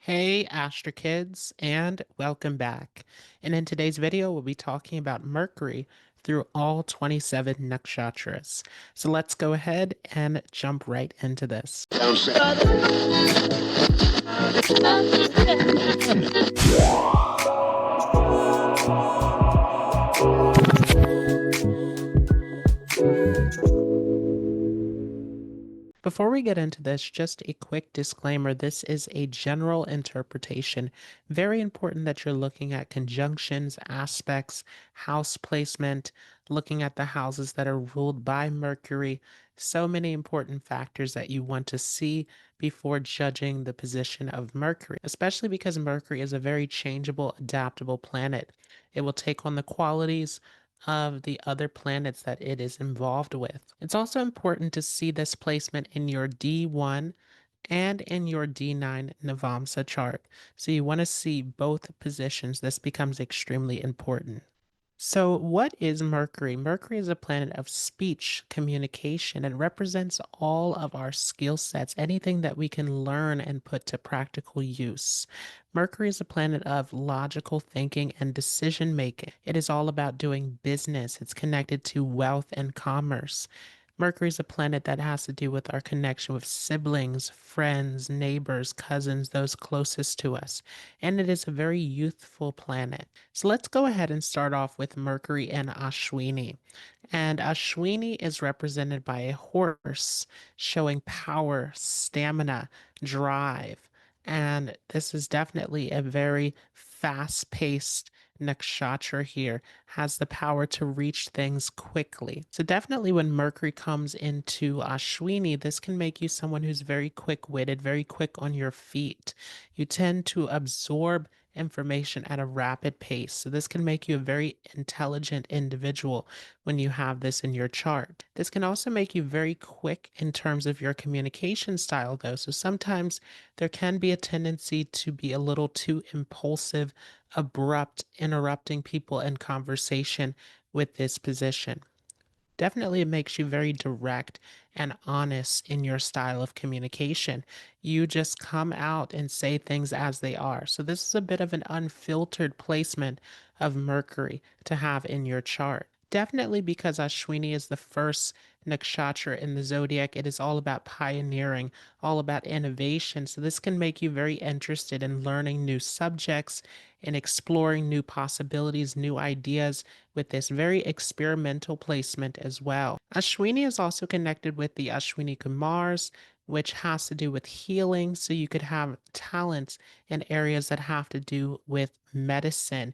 Hey, Astra kids, and welcome back. And in today's video, we'll be talking about Mercury through all 27 nakshatras. So let's go ahead and jump right into this. Before we get into this, just a quick disclaimer. This is a general interpretation. Very important that you're looking at conjunctions, aspects, house placement, looking at the houses that are ruled by Mercury. So many important factors that you want to see before judging the position of Mercury, especially because Mercury is a very changeable, adaptable planet. It will take on the qualities of the other planets that it is involved with. It's also important to see this placement in your D1 and in your D9 Navamsa chart. So you want to see both positions. This becomes extremely important. So, what is Mercury? Mercury is a planet of speech, communication. It represents all of our skill sets, anything that we can learn and put to practical use. Mercury is a planet of logical thinking and decision making. It is all about doing business, it's connected to wealth and commerce. Mercury is a planet that has to do with our connection with siblings, friends, neighbors, cousins, those closest to us. And it is a very youthful planet. So let's go ahead and start off with Mercury and Ashwini. And Ashwini is represented by a horse showing power, stamina, drive. And this is definitely a very fast paced nakshatra here, has the power to reach things quickly. So, definitely when Mercury comes into Ashwini, this can make you someone who's very quick witted, very quick on your feet. You tend to absorb information at a rapid pace. So, this can make you a very intelligent individual when you have this in your chart. This can also make you very quick in terms of your communication style, though. So, sometimes there can be a tendency to be a little too impulsive, abrupt, interrupting people in conversation with this position. Definitely, it makes you very direct and honest in your style of communication. You just come out and say things as they are. So, this is a bit of an unfiltered placement of Mercury to have in your chart. Definitely because Ashwini is the first nakshatra in the zodiac, it is all about pioneering, all about innovation. So, this can make you very interested in learning new subjects and exploring new possibilities, new ideas with this very experimental placement as well. Ashwini is also connected with the Ashwini Kumars, which has to do with healing. So you could have talents in areas that have to do with medicine,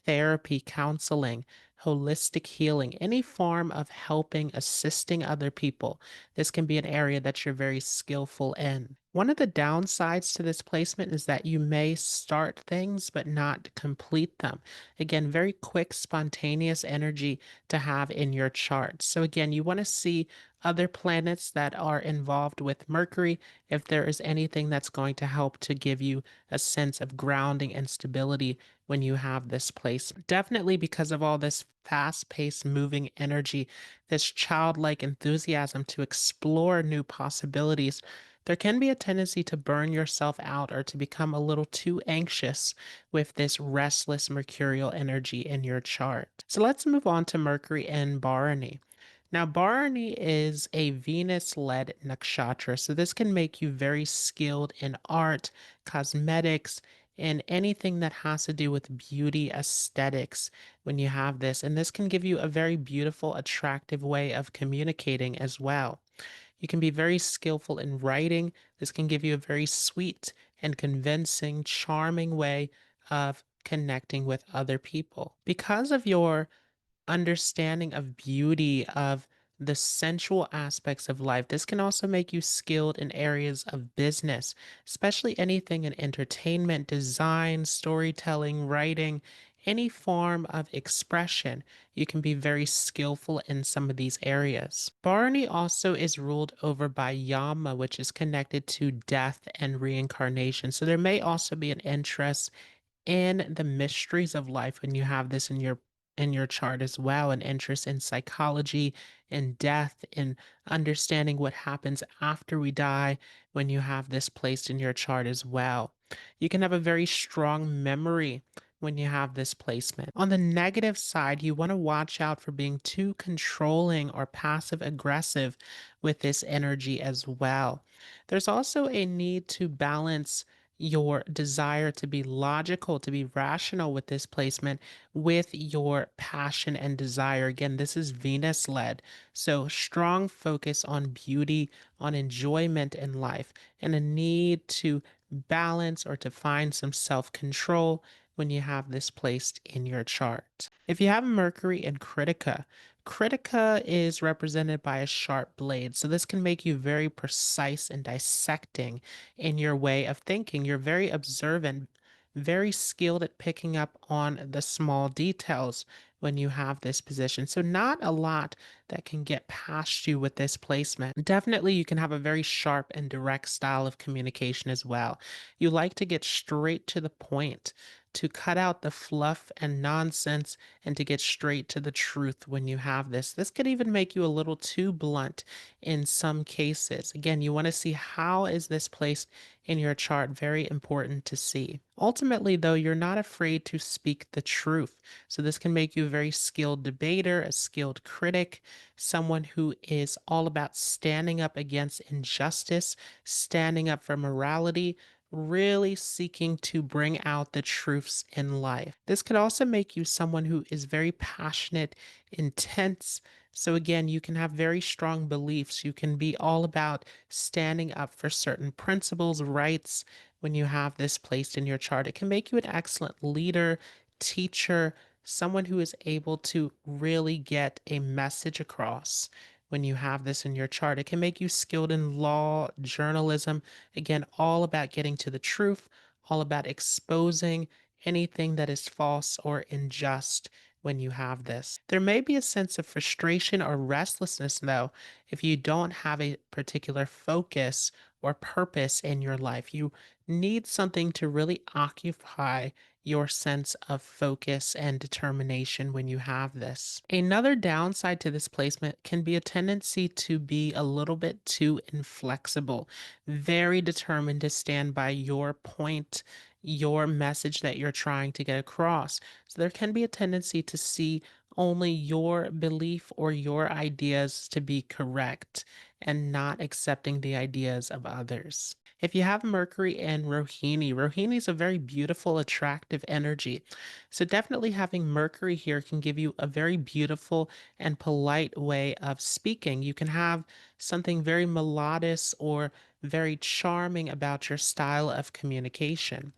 therapy, counseling, holistic healing, any form of helping, assisting other people. This can be an area that you're very skillful in. One of the downsides to this placement is that you may start things but not complete them. Again, very quick, spontaneous energy to have in your chart. So, again, you want to see other planets that are involved with Mercury if there is anything that's going to help to give you a sense of grounding and stability when you have this place. Definitely because of all this fast paced moving energy, this childlike enthusiasm to explore new possibilities, there can be a tendency to burn yourself out or to become a little too anxious with this restless mercurial energy in your chart. So let's move on to Mercury and Bharani. Now, Bharani is a Venus led nakshatra, so this can make you very skilled in art, cosmetics, and anything that has to do with beauty, aesthetics when you have this. And this can give you a very beautiful, attractive way of communicating as well. You can be very skillful in writing. This can give you a very sweet and convincing, charming way of connecting with other people. Because of your understanding of beauty, of the sensual aspects of life. This can also make you skilled in areas of business, especially anything in entertainment, design, storytelling, writing, any form of expression. You can be very skillful in some of these areas. Bharani also is ruled over by Yama, which is connected to death and reincarnation. So there may also be an interest in the mysteries of life when you have this in your in your chart as well, an interest in psychology, in death, in understanding what happens after we die when you have this placed in your chart as well. You can have a very strong memory when you have this placement. On the negative side, you want to watch out for being too controlling or passive aggressive with this energy as well. There's also a need to balance your desire to be logical, to be rational with this placement, with your passion and desire. Again, this is Venus led. So, strong focus on beauty, on enjoyment in life, and a need to balance or to find some self control when you have this placed in your chart. If you have Mercury in Krittika, Krittika is represented by a sharp blade. So, this can make you very precise and dissecting in your way of thinking. You're very observant, very skilled at picking up on the small details when you have this position. So, not a lot that can get past you with this placement. Definitely, you can have a very sharp and direct style of communication as well. You like to get straight to the point, to cut out the fluff and nonsense, and to get straight to the truth when you have this. This could even make you a little too blunt in some cases. Again, you want to see how is this placed in your chart, very important to see. Ultimately, though, you're not afraid to speak the truth. So, this can make you a very skilled debater, a skilled critic, someone who is all about standing up against injustice, standing up for morality, really seeking to bring out the truths in life. This could also make you someone who is very passionate, intense. So, again, you can have very strong beliefs. You can be all about standing up for certain principles, rights. When you have this placed in your chart, it can make you an excellent leader, teacher, someone who is able to really get a message across. When you have this in your chart, it can make you skilled in law, journalism. Again, all about getting to the truth, all about exposing anything that is false or unjust when you have this. There may be a sense of frustration or restlessness, though, if you don't have a particular focus or purpose in your life. You need something to really occupy your sense of focus and determination when you have this. Another downside to this placement can be a tendency to be a little bit too inflexible, very determined to stand by your point, your message that you're trying to get across. So there can be a tendency to see only your belief or your ideas to be correct and not accepting the ideas of others. If you have Mercury and Rohini, Rohini is a very beautiful, attractive energy. So definitely having Mercury here can give you a very beautiful and polite way of speaking. You can have something very melodious or very charming about your style of communication.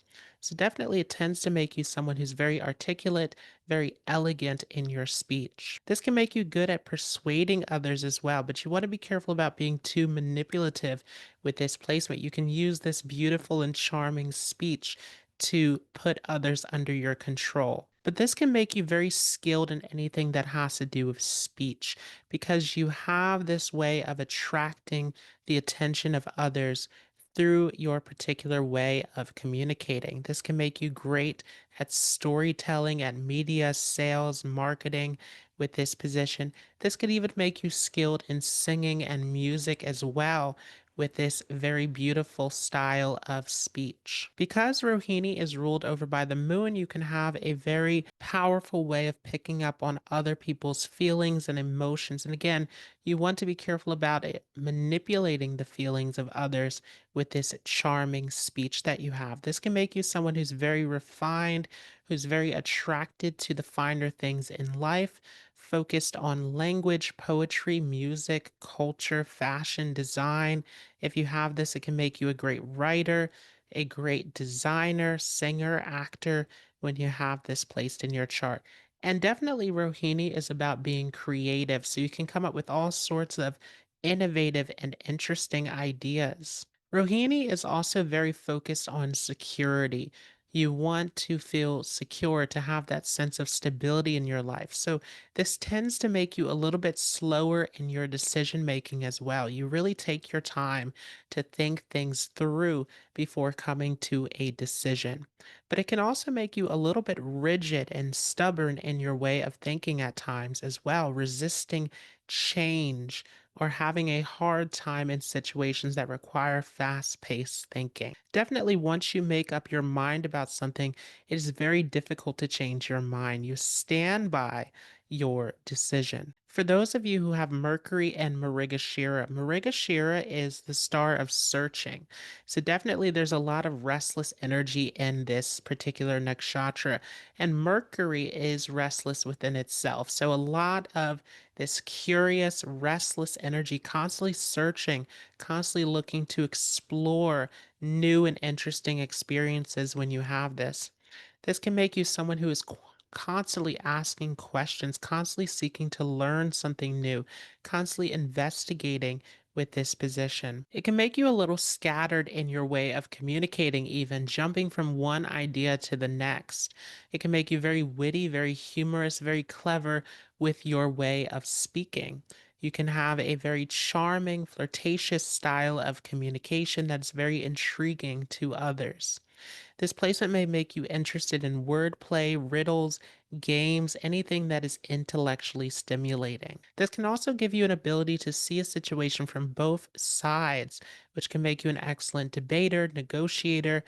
So definitely it tends to make you someone who's very articulate, very elegant in your speech. This can make you good at persuading others as well, but you want to be careful about being too manipulative with this placement. You can use this beautiful and charming speech to put others under your control. But this can make you very skilled in anything that has to do with speech because you have this way of attracting the attention of others through your particular way of communicating. This can make you great at storytelling, at media, sales, marketing with this position. This could even make you skilled in singing and music as well with this very beautiful style of speech. Because Rohini is ruled over by the moon, you can have a very powerful way of picking up on other people's feelings and emotions. And again, you want to be careful about it, manipulating the feelings of others with this charming speech that you have. This can make you someone who's very refined, who's very attracted to the finer things in life, focused on language, poetry, music, culture, fashion, design. If you have this, it can make you a great writer, a great designer, singer, actor when you have this placed in your chart. And definitely, Rohini is about being creative. So you can come up with all sorts of innovative and interesting ideas. Rohini is also very focused on security. You want to feel secure, to have that sense of stability in your life. So, this tends to make you a little bit slower in your decision making as well. You really take your time to think things through before coming to a decision. But it can also make you a little bit rigid and stubborn in your way of thinking at times as well, resisting change or having a hard time in situations that require fast paced thinking. Definitely, once you make up your mind about something, it is very difficult to change your mind. You stand by your decision. For those of you who have Mercury and Mrigashira, Mrigashira is the star of searching. So definitely there's a lot of restless energy in this particular nakshatra, and Mercury is restless within itself. So a lot of this curious, restless energy, constantly searching, constantly looking to explore new and interesting experiences when you have this. This can make you someone who is constantly asking questions, constantly seeking to learn something new, constantly investigating with this position. It can make you a little scattered in your way of communicating, even jumping from one idea to the next. It can make you very witty, very humorous, very clever with your way of speaking. You can have a very charming, flirtatious style of communication that's very intriguing to others. This placement may make you interested in wordplay, riddles, games, anything that is intellectually stimulating. This can also give you an ability to see a situation from both sides, which can make you an excellent debater, negotiator,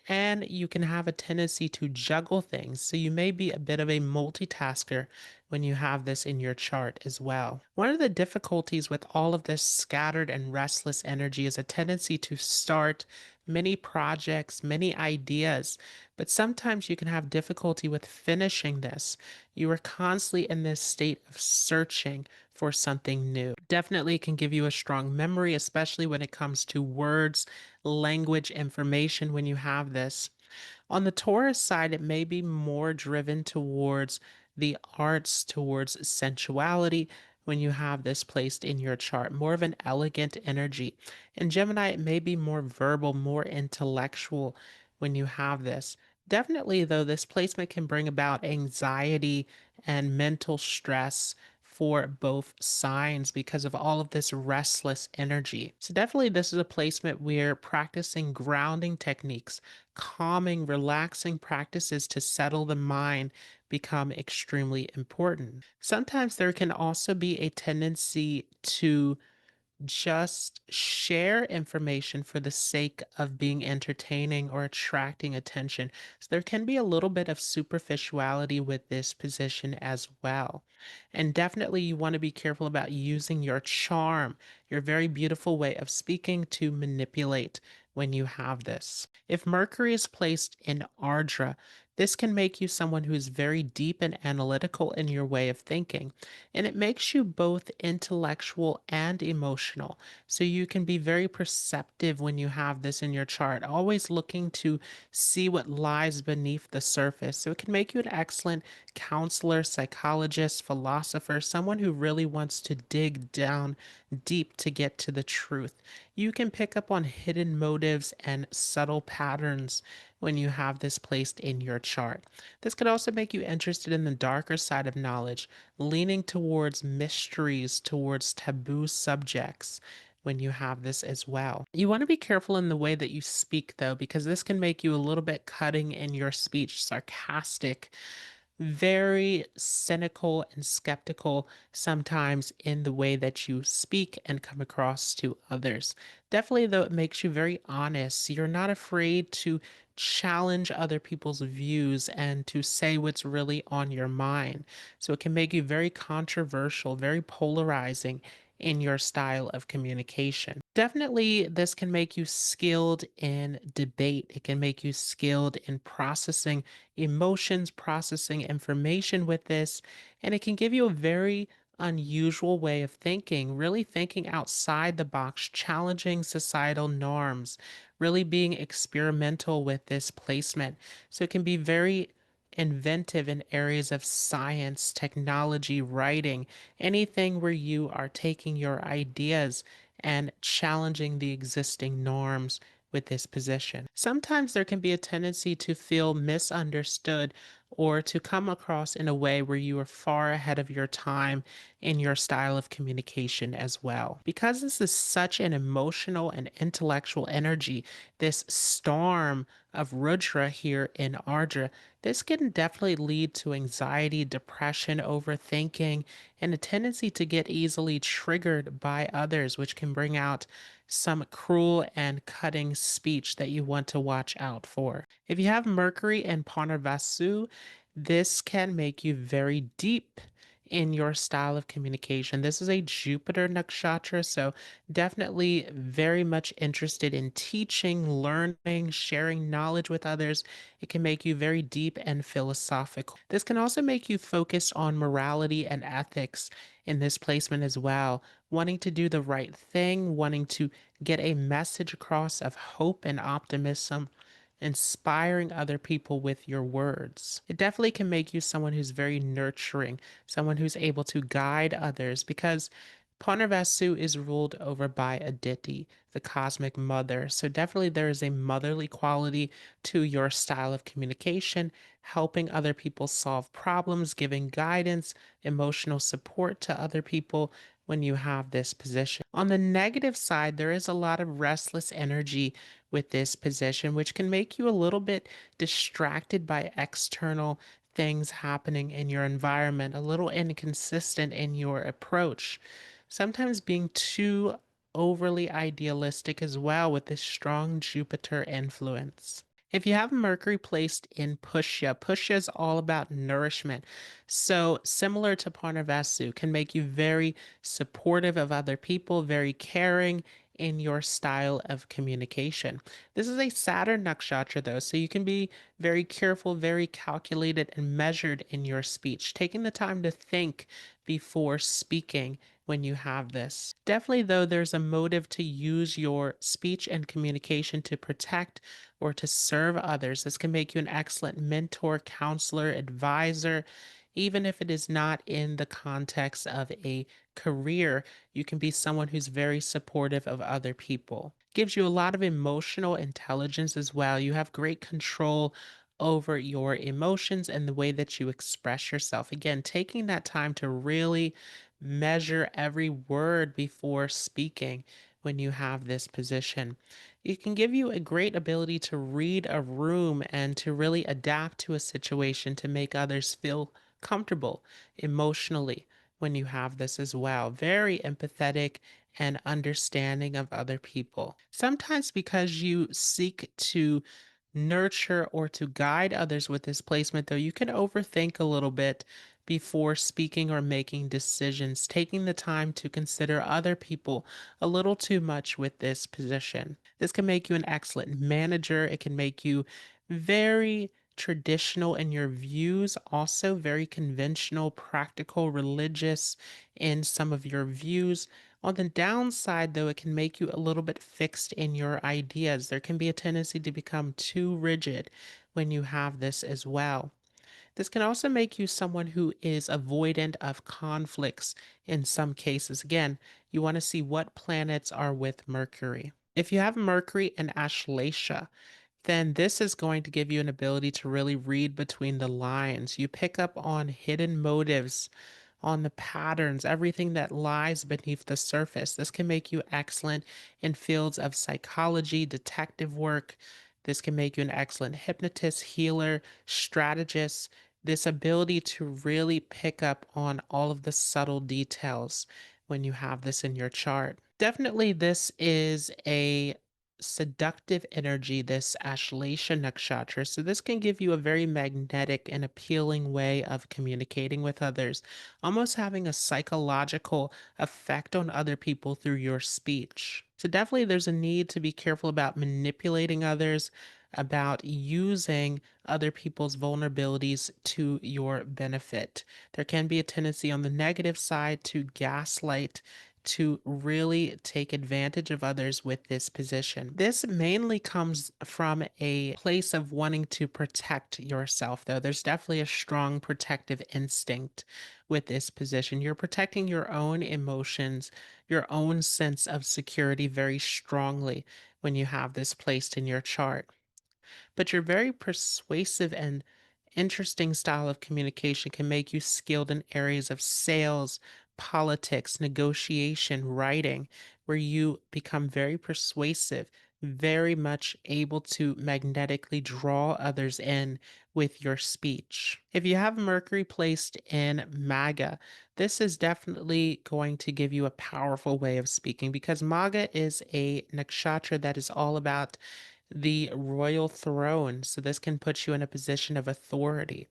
and you can have a tendency to juggle things. So you may be a bit of a multitasker when you have this in your chart as well. One of the difficulties with all of this scattered and restless energy is a tendency to start many projects, many ideas, but sometimes you can have difficulty with finishing this. You are constantly in this state of searching for something new. Definitely can give you a strong memory, especially when it comes to words, language, information when you have this. On the Taurus side, it may be more driven towards the arts, towards sensuality when you have this placed in your chart, more of an elegant energy. In Gemini, it may be more verbal, more intellectual when you have this. Definitely, though, this placement can bring about anxiety and mental stress for both signs because of all of this restless energy. So, definitely, this is a placement where practicing grounding techniques, calming, relaxing practices to settle the mind become extremely important. Sometimes there can also be a tendency to just share information for the sake of being entertaining or attracting attention. So there can be a little bit of superficiality with this position as well. And definitely you want to be careful about using your charm, your very beautiful way of speaking to manipulate when you have this. If Mercury is placed in Ardra, this can make you someone who is very deep and analytical in your way of thinking, and it makes you both intellectual and emotional. So you can be very perceptive when you have this in your chart, always looking to see what lies beneath the surface. So it can make you an excellent counselor, psychologist, philosopher, someone who really wants to dig down deep to get to the truth. You can pick up on hidden motives and subtle patterns when you have this placed in your chart. This could also make you interested in the darker side of knowledge, leaning towards mysteries, towards taboo subjects when you have this as well. You want to be careful in the way that you speak, though, because this can make you a little bit cutting in your speech, sarcastic, very cynical and skeptical sometimes in the way that you speak and come across to others. Definitely, though, it makes you very honest. You're not afraid to challenge other people's views and to say what's really on your mind. So it can make you very controversial, very polarizing in your style of communication. Definitely, this can make you skilled in debate. It can make you skilled in processing emotions, processing information with this, and it can give you a very unusual way of thinking, really thinking outside the box, challenging societal norms, really being experimental with this placement. So it can be very inventive in areas of science, technology, writing, anything where you are taking your ideas and challenging the existing norms with this position. Sometimes there can be a tendency to feel misunderstood or to come across in a way where you are far ahead of your time in your style of communication as well. Because this is such an emotional and intellectual energy, this storm of Rudra here in Ardra, this can definitely lead to anxiety, depression, overthinking, and a tendency to get easily triggered by others, which can bring out some cruel and cutting speech that you want to watch out for. If you have Mercury and Punarvasu, this can make you very deep in your style of communication. This is a Jupiter nakshatra, so definitely very much interested in teaching, learning, sharing knowledge with others. It can make you very deep and philosophical. This can also make you focus on morality and ethics in this placement as well, wanting to do the right thing, wanting to get a message across of hope and optimism, inspiring other people with your words. It definitely can make you someone who's very nurturing, someone who's able to guide others, because Punarvasu is ruled over by Aditi, the cosmic mother. So definitely there is a motherly quality to your style of communication, helping other people solve problems, giving guidance, emotional support to other people when you have this position. On the negative side, there is a lot of restless energy with this position, which can make you a little bit distracted by external things happening in your environment, a little inconsistent in your approach, sometimes being too overly idealistic as well with this strong Jupiter influence. If you have Mercury placed in Pushya, Pushya is all about nourishment. So, similar to Parnavasu, can make you very supportive of other people, very caring in your style of communication. This is a Saturn nakshatra, though, so you can be very careful, very calculated, and measured in your speech, taking the time to think before speaking when you have this. Definitely, though, there's a motive to use your speech and communication to protect or to serve others. This can make you an excellent mentor, counselor, advisor. Even if it is not in the context of a career, you can be someone who's very supportive of other people. Gives you a lot of emotional intelligence as well. You have great control over your emotions and the way that you express yourself. Again, taking that time to really measure every word before speaking when you have this position. It can give you a great ability to read a room and to really adapt to a situation to make others feel comfortable emotionally when you have this as well. Very empathetic and understanding of other people. Sometimes because you seek to nurture or to guide others with this placement, though, you can overthink a little bit before speaking or making decisions, taking the time to consider other people a little too much with this position. This can make you an excellent manager. It can make you very traditional in your views, also very conventional, practical, religious in some of your views. On the downside, though, it can make you a little bit fixed in your ideas. There can be a tendency to become too rigid when you have this as well. This can also make you someone who is avoidant of conflicts in some cases. Again, you want to see what planets are with Mercury. If you have Mercury and Ashlesha, then this is going to give you an ability to really read between the lines. You pick up on hidden motives, on the patterns, everything that lies beneath the surface. This can make you excellent in fields of psychology, detective work. This can make you an excellent hypnotist, healer, strategist. This ability to really pick up on all of the subtle details when you have this in your chart. Definitely, this is a seductive energy, this Ashlesha nakshatra. So this can give you a very magnetic and appealing way of communicating with others, almost having a psychological effect on other people through your speech. So definitely there's a need to be careful about manipulating others, about using other people's vulnerabilities to your benefit. There can be a tendency on the negative side to gaslight, to really take advantage of others with this position. This mainly comes from a place of wanting to protect yourself, though. There's definitely a strong protective instinct with this position. You're protecting your own emotions, your own sense of security very strongly when you have this placed in your chart. But your very persuasive and interesting style of communication can make you skilled in areas of sales, politics, negotiation, writing, where you become very persuasive, very much able to magnetically draw others in with your speech. If you have Mercury placed in Magha, this is definitely going to give you a powerful way of speaking because Magha is a nakshatra that is all about the royal throne. So this can put you in a position of authority.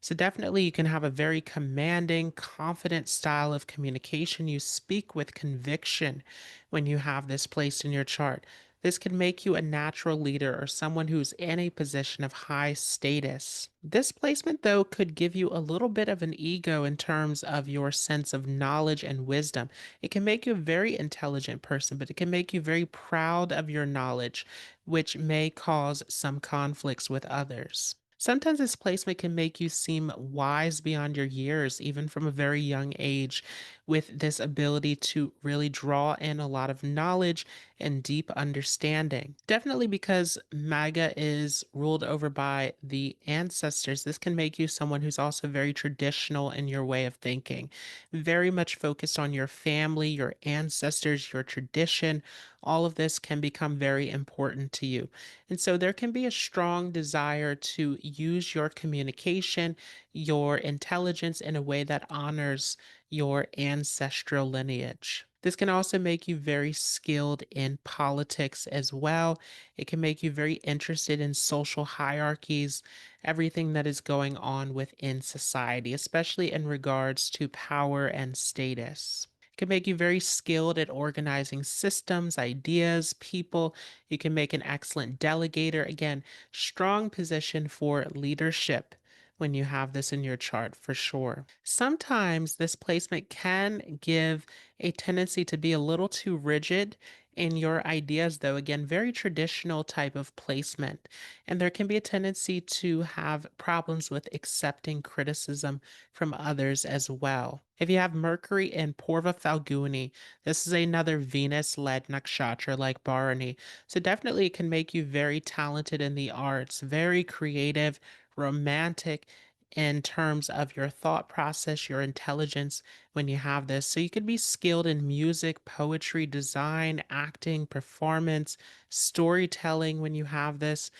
So definitely you can have a very commanding, confident style of communication. You speak with conviction when you have this placed in your chart. This can make you a natural leader or someone who's in a position of high status. This placement, though, could give you a little bit of an ego in terms of your sense of knowledge and wisdom. It can make you a very intelligent person, but it can make you very proud of your knowledge, which may cause some conflicts with others. Sometimes this placement can make you seem wise beyond your years, even from a very young age, with this ability to really draw in a lot of knowledge and deep understanding. Definitely because Magha is ruled over by the ancestors, this can make you someone who's also very traditional in your way of thinking, very much focused on your family, your ancestors, your tradition. All of this can become very important to you. And so there can be a strong desire to use your communication, your intelligence in a way that honors your ancestral lineage. This can also make you very skilled in politics as well. It can make you very interested in social hierarchies, everything that is going on within society, especially in regards to power and status. It can make you very skilled at organizing systems, ideas, people. You can make an excellent delegator. Again, strong position for leadership when you have this in your chart for sure. Sometimes this placement can give a tendency to be a little too rigid in your ideas, though. Again, very traditional type of placement. And there can be a tendency to have problems with accepting criticism from others as well. If you have Mercury in Purva Phalguni, this is another Venus-led nakshatra like Bharani. So definitely it can make you very talented in the arts, very creative, romantic in terms of your thought process, your intelligence when you have this. So you could be skilled in music, poetry, design, acting, performance, storytelling when you have this.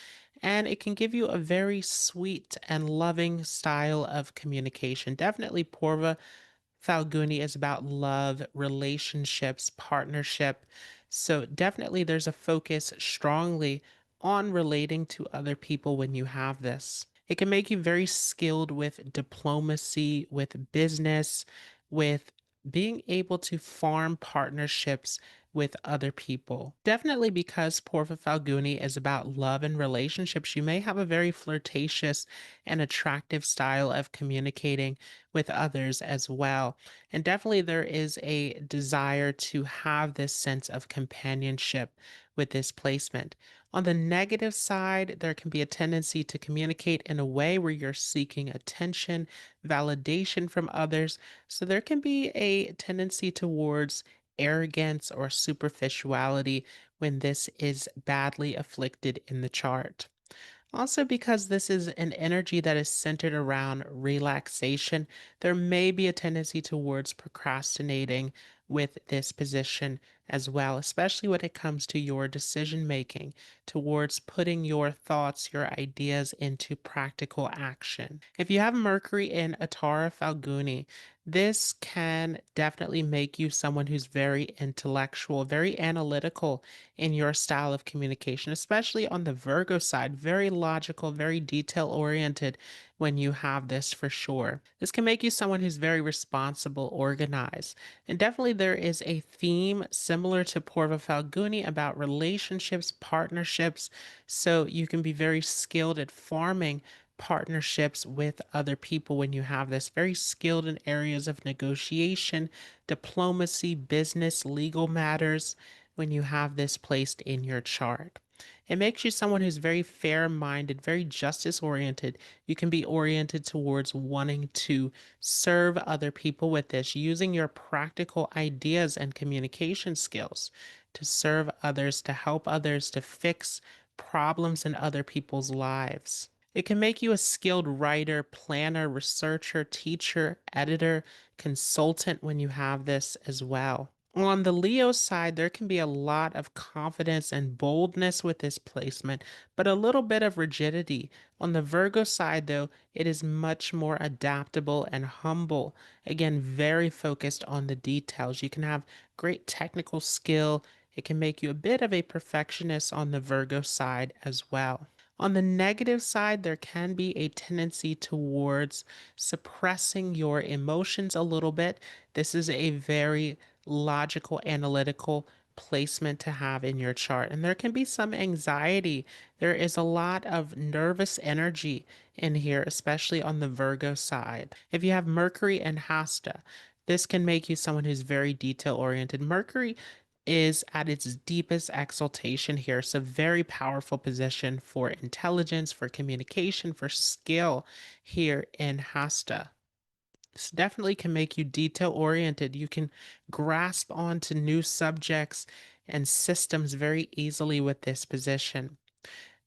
And it can give you a very sweet and loving style of communication. Definitely Purva Phalguni is about love, relationships, partnership. So definitely there's a focus strongly on relating to other people when you have this. It can make you very skilled with diplomacy, with business, with being able to farm partnerships with other people. Definitely because Purva Phalguni is about love and relationships, you may have a very flirtatious and attractive style of communicating with others as well. And definitely there is a desire to have this sense of companionship with this placement. On the negative side, there can be a tendency to communicate in a way where you're seeking attention, validation from others. So there can be a tendency towards arrogance or superficiality when this is badly afflicted in the chart. Also, because this is an energy that is centered around relaxation, there may be a tendency towards procrastinating with this position as well, especially when it comes to your decision making, towards putting your thoughts, your ideas into practical action. If you have Mercury in Uttara Phalguni, this can definitely make you someone who's very intellectual, very analytical in your style of communication, especially on the Virgo side, very logical, very detail oriented when you have this for sure. This can make you someone who's very responsible, organized. And definitely there is a theme similar to Purva Phalguni about relationships, partnerships. So you can be very skilled at farming partnerships with other people when you have this, very skilled in areas of negotiation, diplomacy, business, legal matters when you have this placed in your chart. It makes you someone who's very fair minded, very justice oriented. You can be oriented towards wanting to serve other people with this, using your practical ideas and communication skills. to serve others, to help others, to fix problems in other people's lives. It can make you a skilled writer, planner, researcher, teacher, editor, consultant when you have this as well. On the Leo side, there can be a lot of confidence and boldness with this placement, but a little bit of rigidity. On the Virgo side, though, it is much more adaptable and humble. Again, very focused on the details. You can have great technical skill. It can make you a bit of a perfectionist on the Virgo side as well. On the negative side, there can be a tendency towards suppressing your emotions a little bit. This is a very logical, analytical placement to have in your chart. And there can be some anxiety. There is a lot of nervous energy in here, especially on the Virgo side. If you have Mercury and Hasta, this can make you someone who's very detail oriented. Mercury is at its deepest exaltation here. So, very powerful position for intelligence, for communication, for skill here in Hasta. This definitely can make you detail oriented. You can grasp onto new subjects and systems very easily with this position.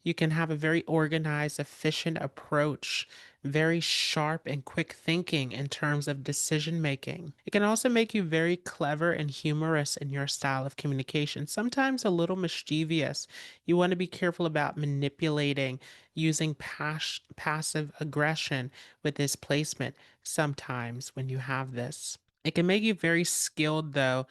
You can have a very organized, efficient approach, very sharp and quick thinking in terms of decision making. It can also make you very clever and humorous in your style of communication, sometimes a little mischievous. You want to be careful about manipulating, using passive aggression with this placement sometimes when you have this. It can make you very skilled, though,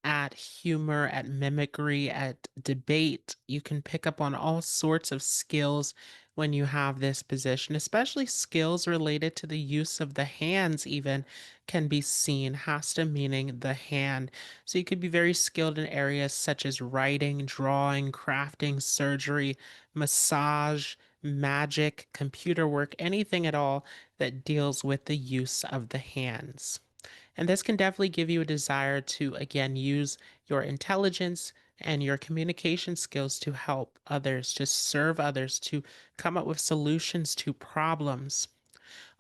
at humor, at mimicry, at debate. You can pick up on all sorts of skills when you have this position, especially skills related to the use of the hands, even can be seen. Hasta meaning the hand. So you could be very skilled in areas such as writing, drawing, crafting, surgery, massage, magic, computer work, anything at all that deals with the use of the hands. And this can definitely give you a desire to, again, use your intelligence and your communication skills to help others, to serve others, to come up with solutions to problems.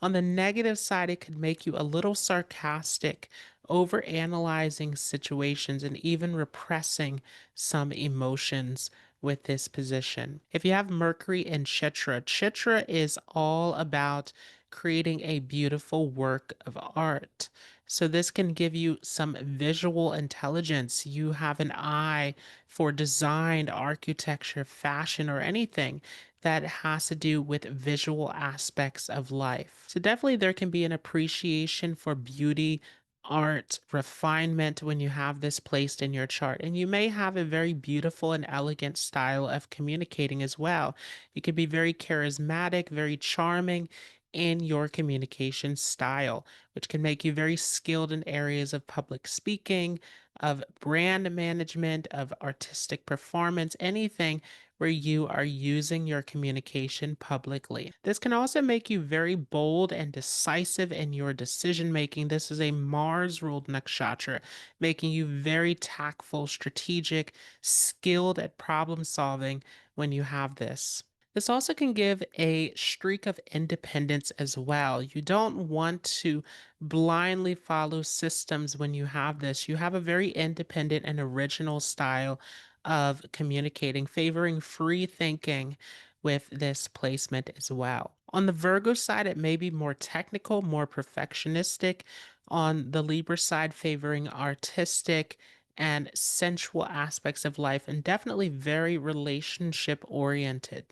On the negative side, it could make you a little sarcastic, over analyzing situations, and even repressing some emotions with this position. If you have Mercury in Chitra, Chitra is all about creating a beautiful work of art. So this can give you some visual intelligence. You have an eye for design, architecture, fashion, or anything that has to do with visual aspects of life. So definitely there can be an appreciation for beauty, art, refinement when you have this placed in your chart. And you may have a very beautiful and elegant style of communicating as well. You can be very charismatic, very charming in your communication style, which can make you very skilled in areas of public speaking, of brand management, of artistic performance, anything where you are using your communication publicly. This can also make you very bold and decisive in your decision making. This is a Mars ruled nakshatra, making you very tactful, strategic, skilled at problem solving when you have this. This also can give a streak of independence as well. You don't want to blindly follow systems when you have this. You have a very independent and original style of communicating, favoring free thinking with this placement as well. On the Virgo side, it may be more technical, more perfectionistic. On the Libra side, favoring artistic and sensual aspects of life, and definitely very relationship oriented.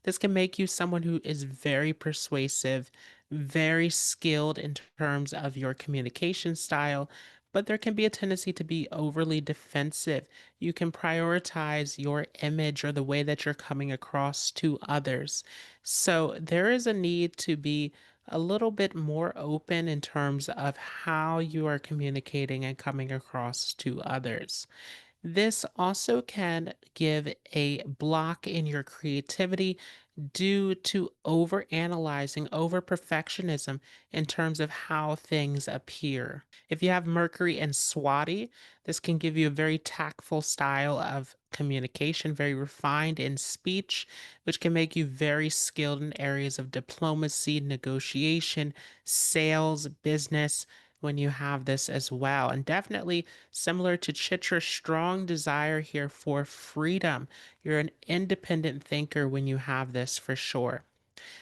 This can make you someone who is very persuasive, very skilled in terms of your communication style, but there can be a tendency to be overly defensive. You can prioritize your image or the way that you're coming across to others. So there is a need to be a little bit more open in terms of how you are communicating and coming across to others. This also can give a block in your creativity due to over analyzing, over perfectionism in terms of how things appear. If you have Mercury and Swati, this can give you a very tactful style of communication, very refined in speech, which can make you very skilled in areas of diplomacy, negotiation, sales, business, when you have this as well. And definitely similar to Chitra, strong desire here for freedom. You're an independent thinker when you have this for sure.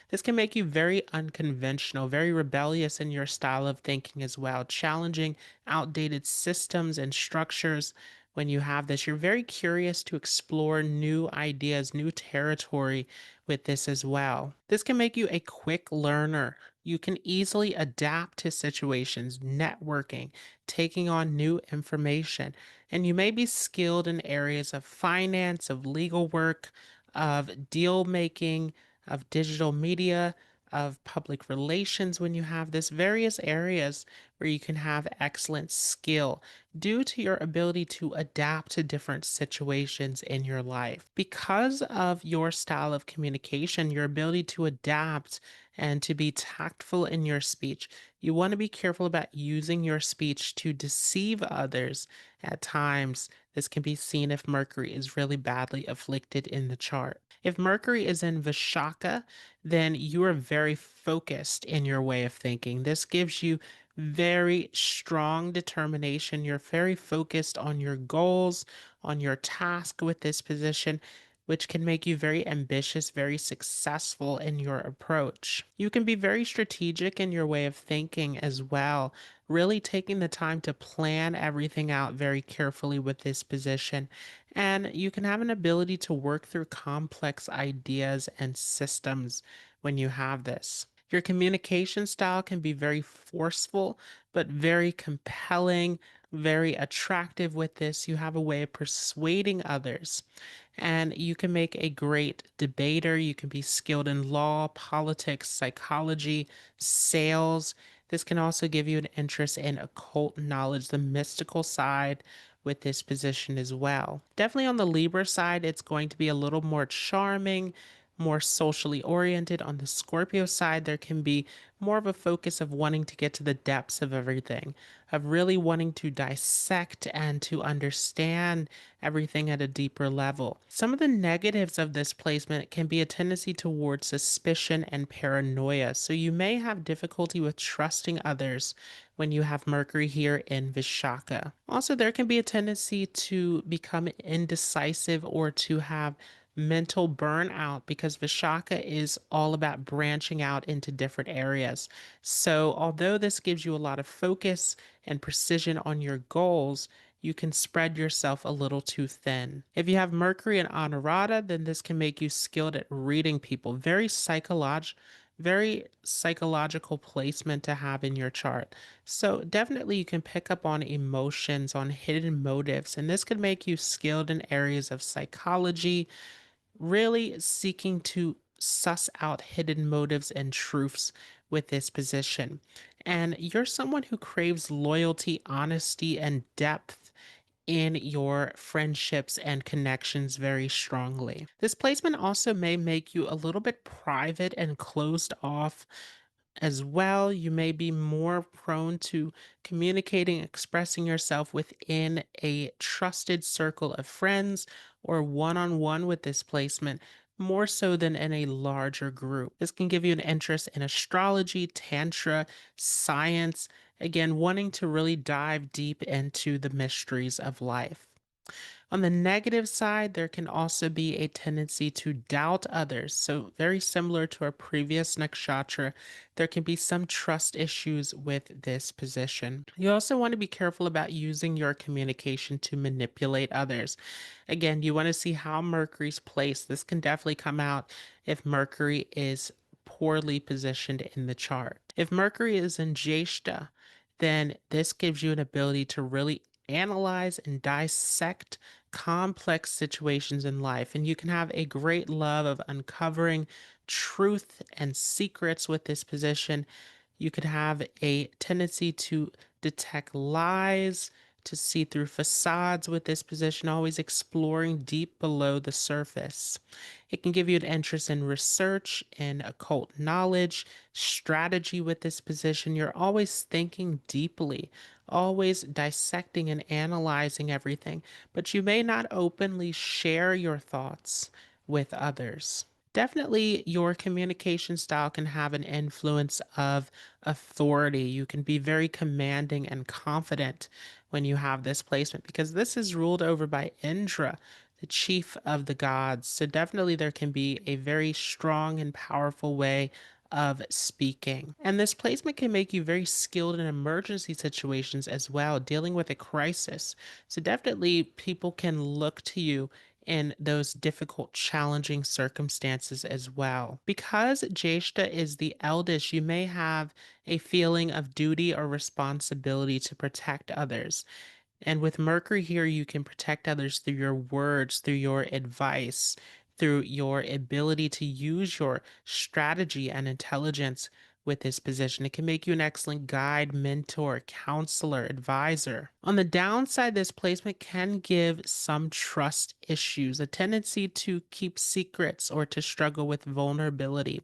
This can make you very unconventional, very rebellious in your style of thinking as well, challenging outdated systems and structures. When you have this, you're very curious to explore new ideas, new territory with this as well. This can make you a quick learner. You can easily adapt to situations, networking, taking on new information, and you may be skilled in areas of finance, of legal work, of deal making, of digital media, of public relations when you have this, various areas where you can have excellent skill due to your ability to adapt to different situations in your life. Because of your style of communication, your ability to adapt and to be tactful in your speech, you want to be careful about using your speech to deceive others at times. This can be seen if Mercury is really badly afflicted in the chart. If Mercury is in Vishakha, then you are very focused in your way of thinking. This gives you very strong determination. You're very focused on your goals, on your task with this position, which can make you very ambitious, very successful in your approach. You can be very strategic in your way of thinking as well, really taking the time to plan everything out very carefully with this position. And you can have an ability to work through complex ideas and systems when you have this. Your communication style can be very forceful, but very compelling, very attractive with this. You have a way of persuading others, and you can make a great debater. You can be skilled in law, politics, psychology, sales. This can also give you an interest in occult knowledge, the mystical side with this position as well. Definitely on the Libra side, it's going to be a little more charming, more socially oriented. On the Scorpio side, there can be more of a focus of wanting to get to the depths of everything, of really wanting to dissect and to understand everything at a deeper level. Some of the negatives of this placement can be a tendency towards suspicion and paranoia. So you may have difficulty with trusting others when you have Mercury here in Vishakha. Also, there can be a tendency to become indecisive or to have mental burnout because Vishakha is all about branching out into different areas. So, although this gives you a lot of focus and precision on your goals, you can spread yourself a little too thin. If you have Mercury and Anuradha, then this can make you skilled at reading people. Very psychological placement to have in your chart. So definitely you can pick up on emotions, on hidden motives, and this could make you skilled in areas of psychology, really seeking to suss out hidden motives and truths with this position. And you're someone who craves loyalty, honesty, and depth in your friendships and connections very strongly. This placement also may make you a little bit private and closed off as well. You may be more prone to communicating, expressing yourself within a trusted circle of friends or one on one with this placement, more so than in a larger group. This can give you an interest in astrology, tantra, science, again, wanting to really dive deep into the mysteries of life. On the negative side, there can also be a tendency to doubt others. So, very similar to our previous nakshatra, there can be some trust issues with this position. You also want to be careful about using your communication to manipulate others. Again, you want to see how Mercury's placed. This can definitely come out if Mercury is poorly positioned in the chart. If Mercury is in Jyeshtha, then this gives you an ability to really analyze and dissect complex situations in life. And you can have a great love of uncovering truth and secrets with this position. You could have a tendency to detect lies, to see through facades with this position, always exploring deep below the surface. It can give you an interest in research and occult knowledge, strategy with this position. You're always thinking deeply, always dissecting and analyzing everything, but you may not openly share your thoughts with others. Definitely, your communication style can have an influence of authority. You can be very commanding and confident when you have this placement because this is ruled over by Indra, the chief of the gods. So, definitely, there can be a very strong and powerful way of speaking. And this placement can make you very skilled in emergency situations as well, dealing with a crisis. So, definitely, people can look to you in those difficult, challenging circumstances as well. Because Jyeshtha is the eldest, you may have a feeling of duty or responsibility to protect others. And with Mercury here, you can protect others through your words, through your advice, through your ability to use your strategy and intelligence with this position. It can make you an excellent guide, mentor, counselor, advisor. On the downside, this placement can give some trust issues, a tendency to keep secrets or to struggle with vulnerability.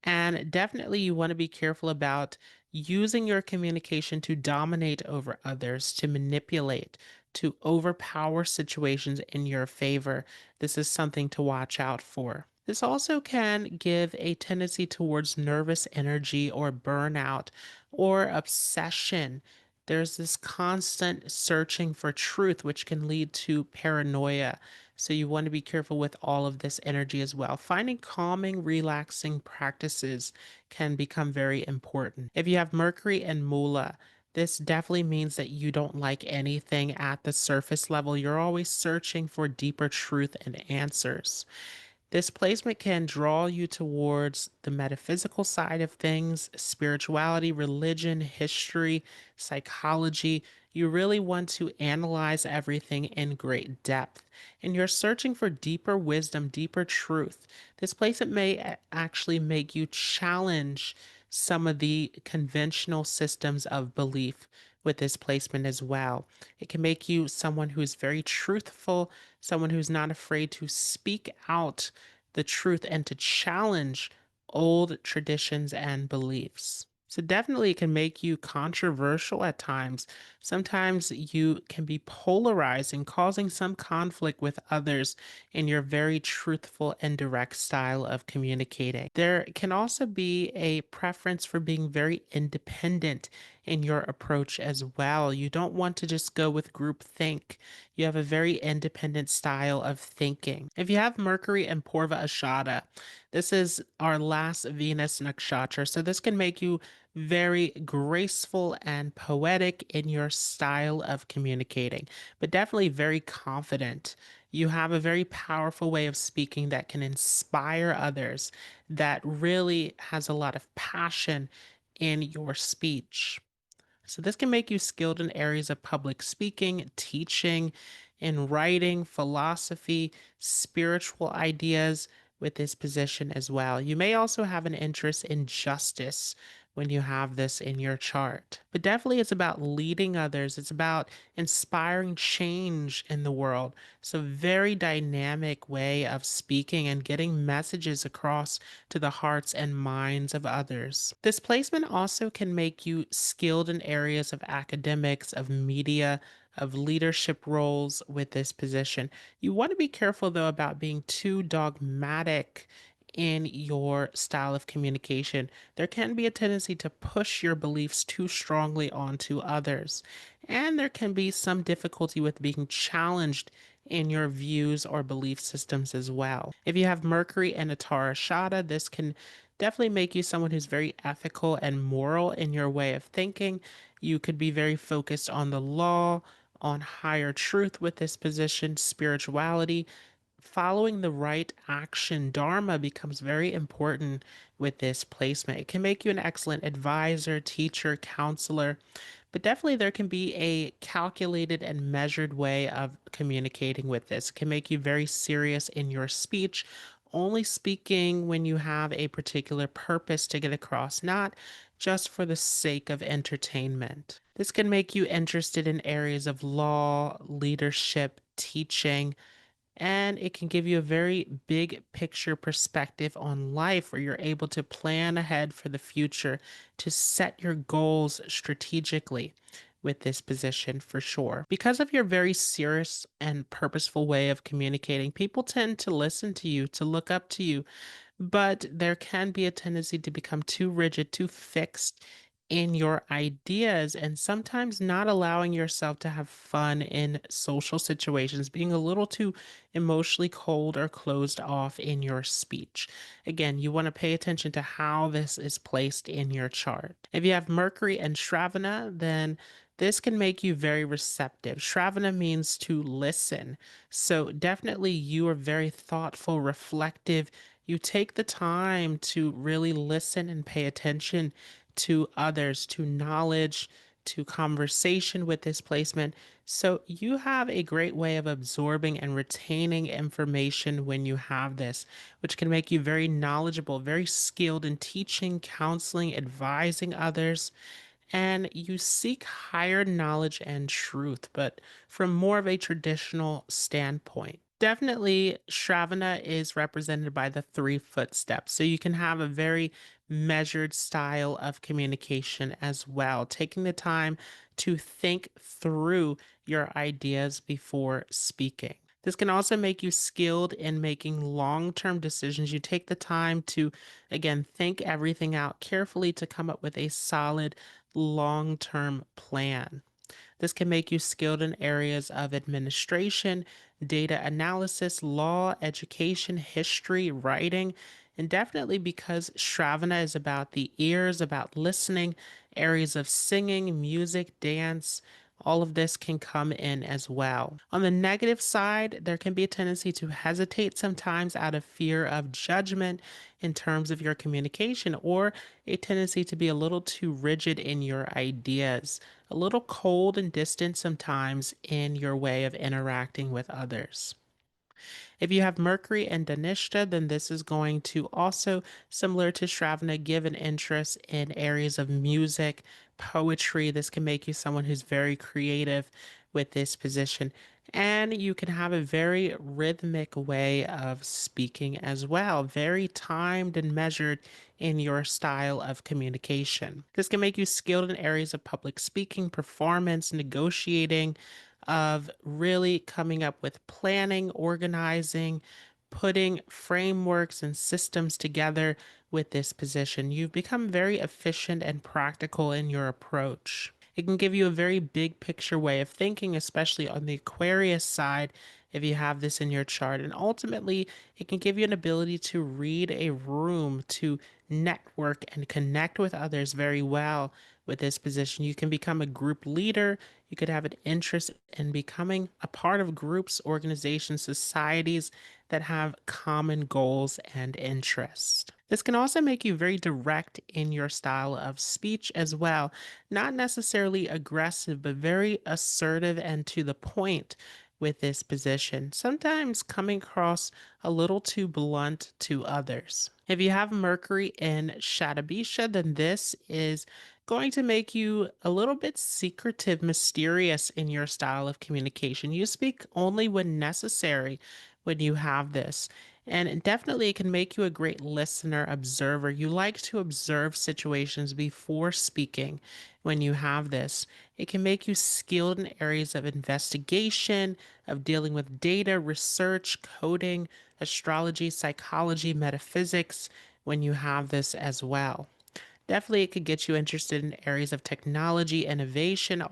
And definitely, you want to be careful about using your communication to dominate over others, to manipulate, to overpower situations in your favor. This is something to watch out for. This also can give a tendency towards nervous energy or burnout or obsession. There's this constant searching for truth, which can lead to paranoia. So you want to be careful with all of this energy as well. Finding calming, relaxing practices can become very important. If you have Mercury and Moola, this definitely means that you don't like anything at the surface level. You're always searching for deeper truth and answers. This placement can draw you towards the metaphysical side of things, spirituality, religion, history, psychology. You really want to analyze everything in great depth. And you're searching for deeper wisdom, deeper truth. This placement may actually make you challenge some of the conventional systems of belief with this placement as well. It can make you someone who's very truthful, someone who's not afraid to speak out the truth and to challenge old traditions and beliefs. So, definitely, it can make you controversial at times. Sometimes you can be polarizing, causing some conflict with others in your very truthful and direct style of communicating. There can also be a preference for being very independent in your approach as well. You don't want to just go with groupthink. You have a very independent style of thinking. If you have Mercury and Purva Ashadha, this is our last Venus nakshatra. So this can make you very graceful and poetic in your style of communicating, but definitely very confident. You have a very powerful way of speaking that can inspire others, that really has a lot of passion in your speech. So this can make you skilled in areas of public speaking, teaching, in writing, philosophy, spiritual ideas with this position as well. You may also have an interest in justice when you have this in your chart. But definitely it's about leading others. It's about inspiring change in the world. It's a very dynamic way of speaking and getting messages across to the hearts and minds of others. This placement also can make you skilled in areas of academics, of media, of leadership roles with this position. You want to be careful, though, about being too dogmatic in your style of communication. There can be a tendency to push your beliefs too strongly onto others, and there can be some difficulty with being challenged in your views or belief systems as well. If you have Mercury and Uttara Ashadha, this can definitely make you someone who's very ethical and moral in your way of thinking. You could be very focused on the law, on higher truth with this position, spirituality. Following the right action, Dharma becomes very important with this placement. It can make you an excellent advisor, teacher, counselor, but definitely there can be a calculated and measured way of communicating with this. It can make you very serious in your speech, only speaking when you have a particular purpose to get across, not just for the sake of entertainment. This can make you interested in areas of law, leadership, teaching, and it can give you a very big picture perspective on life where you're able to plan ahead for the future, to set your goals strategically with this position for sure. Because of your very serious and purposeful way of communicating, people tend to listen to you, to look up to you, but there can be a tendency to become too rigid, too fixed in your ideas, and sometimes not allowing yourself to have fun in social situations, being a little too emotionally cold or closed off in your speech. Again, you want to pay attention to how this is placed in your chart. If you have Mercury and Shravana, then this can make you very receptive. Shravana means to listen. So definitely you are very thoughtful, reflective. You take the time to really listen and pay attention to others, to knowledge, to conversation with this placement. So you have a great way of absorbing and retaining information when you have this, which can make you very knowledgeable, very skilled in teaching, counseling, advising others, and you seek higher knowledge and truth, but from more of a traditional standpoint. Definitely, Shravana is represented by the three footsteps. So you can have a very measured style of communication as well, taking the time to think through your ideas before speaking. This can also make you skilled in making long term decisions. You take the time to, again, think everything out carefully to come up with a solid long term plan. This can make you skilled in areas of administration, data analysis, law, education, history, writing, and definitely because Shravana is about the ears, about listening, areas of singing, music, dance. All of this can come in as well. On the negative side, there can be a tendency to hesitate sometimes out of fear of judgment in terms of your communication, or a tendency to be a little too rigid in your ideas, a little cold and distant sometimes in your way of interacting with others. If you have Mercury and Dhanishta, then this is going to also, similar to Shravana, give an interest in areas of music, poetry. This can make you someone who's very creative with this position. And you can have a very rhythmic way of speaking as well, very timed and measured in your style of communication. This can make you skilled in areas of public speaking, performance, negotiating, of really coming up with planning, organizing, putting frameworks and systems together with this position. You've become very efficient and practical in your approach. It can give you a very big picture way of thinking, especially on the Aquarius side, if you have this in your chart. And ultimately, it can give you an ability to read a room, to network and connect with others very well with this position. You can become a group leader. You could have an interest in becoming a part of groups, organizations, societies that have common goals and interests. This can also make you very direct in your style of speech as well. Not necessarily aggressive, but very assertive and to the point with this position, sometimes coming across a little too blunt to others. If you have Mercury in Shatabhisha, then this is going to make you a little bit secretive, mysterious in your style of communication. You speak only when necessary when you have this. And definitely, it can make you a great listener, observer. You like to observe situations before speaking when you have this. It can make you skilled in areas of investigation, of dealing with data, research, coding, astrology, psychology, metaphysics when you have this as well. Definitely, it could get you interested in areas of technology, innovation,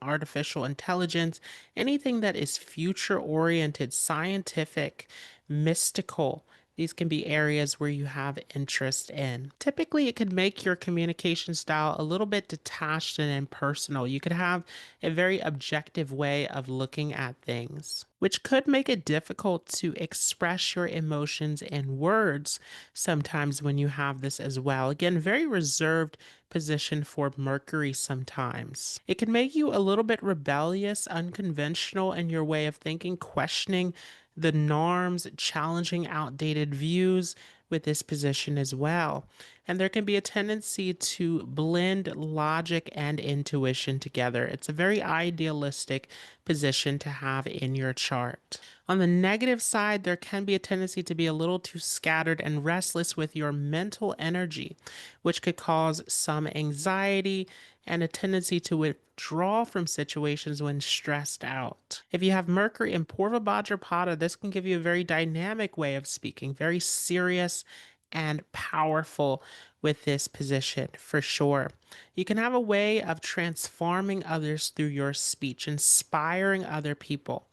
artificial intelligence, anything that is future oriented, scientific, mystical. These can be areas where you have interest in. Typically, it could make your communication style a little bit detached and impersonal. You could have a very objective way of looking at things, which could make it difficult to express your emotions in words sometimes when you have this as well. Again, very reserved position for Mercury sometimes. It can make you a little bit rebellious, unconventional in your way of thinking, questioning the norms, challenging outdated views with this position as well. And there can be a tendency to blend logic and intuition together. It's a very idealistic position to have in your chart. On the negative side, there can be a tendency to be a little too scattered and restless with your mental energy, which could cause some anxiety, and a tendency to withdraw from situations when stressed out. If you have Mercury in Purva Bhadrapada, this can give you a very dynamic way of speaking, very serious and powerful with this position for sure. You can have a way of transforming others through your speech, inspiring other people.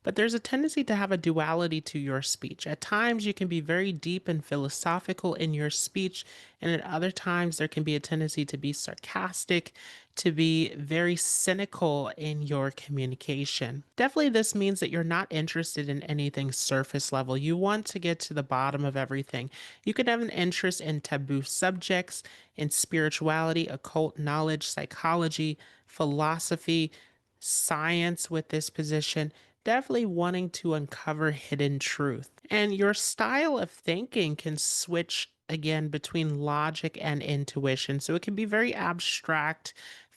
But there's a tendency to have a duality to your speech. At times, you can be very deep and philosophical in your speech, and at other times, there can be a tendency to be sarcastic, to be very cynical in your communication. Definitely, this means that you're not interested in anything surface level. You want to get to the bottom of everything. You could have an interest in taboo subjects, in spirituality, occult knowledge, psychology, philosophy, science with this position, definitely wanting to uncover hidden truth. And your style of thinking can switch again between logic and intuition. So it can be very abstract,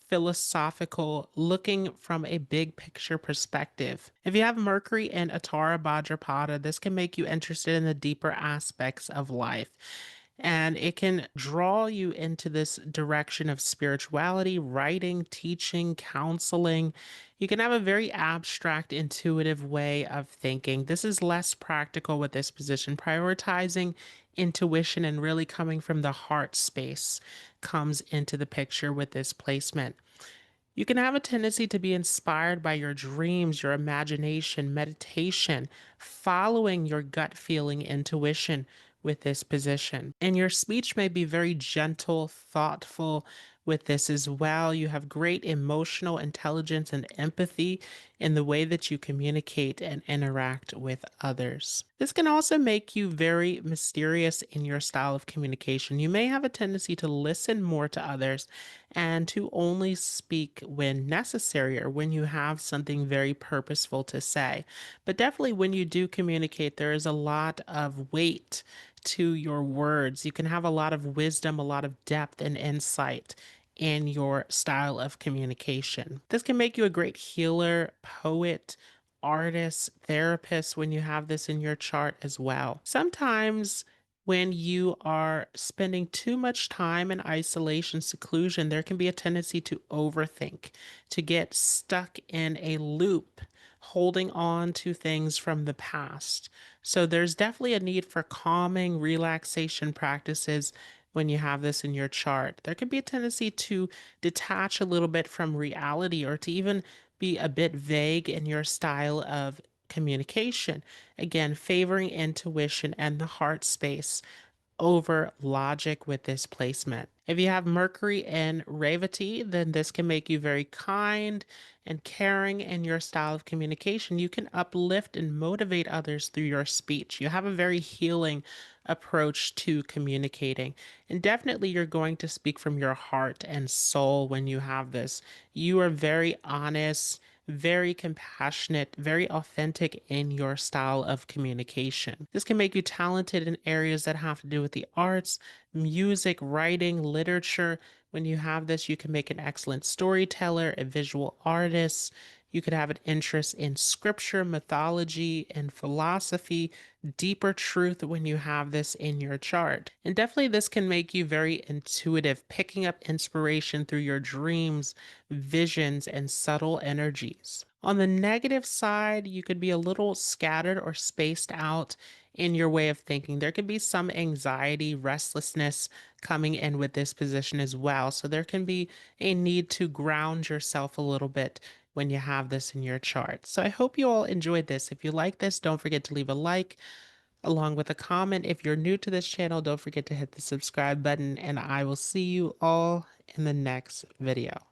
philosophical, looking from a big picture perspective. If you have Mercury and Uttara Bhadrapada, this can make you interested in the deeper aspects of life. And it can draw you into this direction of spirituality, writing, teaching, counseling. You can have a very abstract, intuitive way of thinking. This is less practical with this position. Prioritizing intuition and really coming from the heart space comes into the picture with this placement. You can have a tendency to be inspired by your dreams, your imagination, meditation, following your gut feeling, intuition with this position. And your speech may be very gentle, thoughtful with this as well. You have great emotional intelligence and empathy in the way that you communicate and interact with others. This can also make you very mysterious in your style of communication. You may have a tendency to listen more to others and to only speak when necessary or when you have something very purposeful to say. But definitely, when you do communicate, there is a lot of weight to your words. You can have a lot of wisdom, a lot of depth and insight in your style of communication. This can make you a great healer, poet, artist, therapist when you have this in your chart as well. Sometimes when you are spending too much time in isolation, seclusion, there can be a tendency to overthink, to get stuck in a loop, holding on to things from the past. So there's definitely a need for calming, relaxation practices when you have this in your chart. There can be a tendency to detach a little bit from reality or to even be a bit vague in your style of communication. Again, favoring intuition and the heart space over logic with this placement. If you have Mercury and Revati, then this can make you very kind and caring in your style of communication. You can uplift and motivate others through your speech. You have a very healing approach to communicating. And definitely, you're going to speak from your heart and soul when you have this. You are very honest, very compassionate, very authentic in your style of communication. This can make you talented in areas that have to do with the arts, music, writing, literature. When you have this, you can make an excellent storyteller, a visual artist. You could have an interest in scripture, mythology, and philosophy, deeper truth when you have this in your chart. And definitely, this can make you very intuitive, picking up inspiration through your dreams, visions, and subtle energies. On the negative side, you could be a little scattered or spaced out in your way of thinking. There could be some anxiety, restlessness coming in with this position as well. So there can be a need to ground yourself a little bit when you have this in your chart. So I hope you all enjoyed this. If you like this, don't forget to leave a like along with a comment. If you're new to this channel, don't forget to hit the subscribe button, and I will see you all in the next video.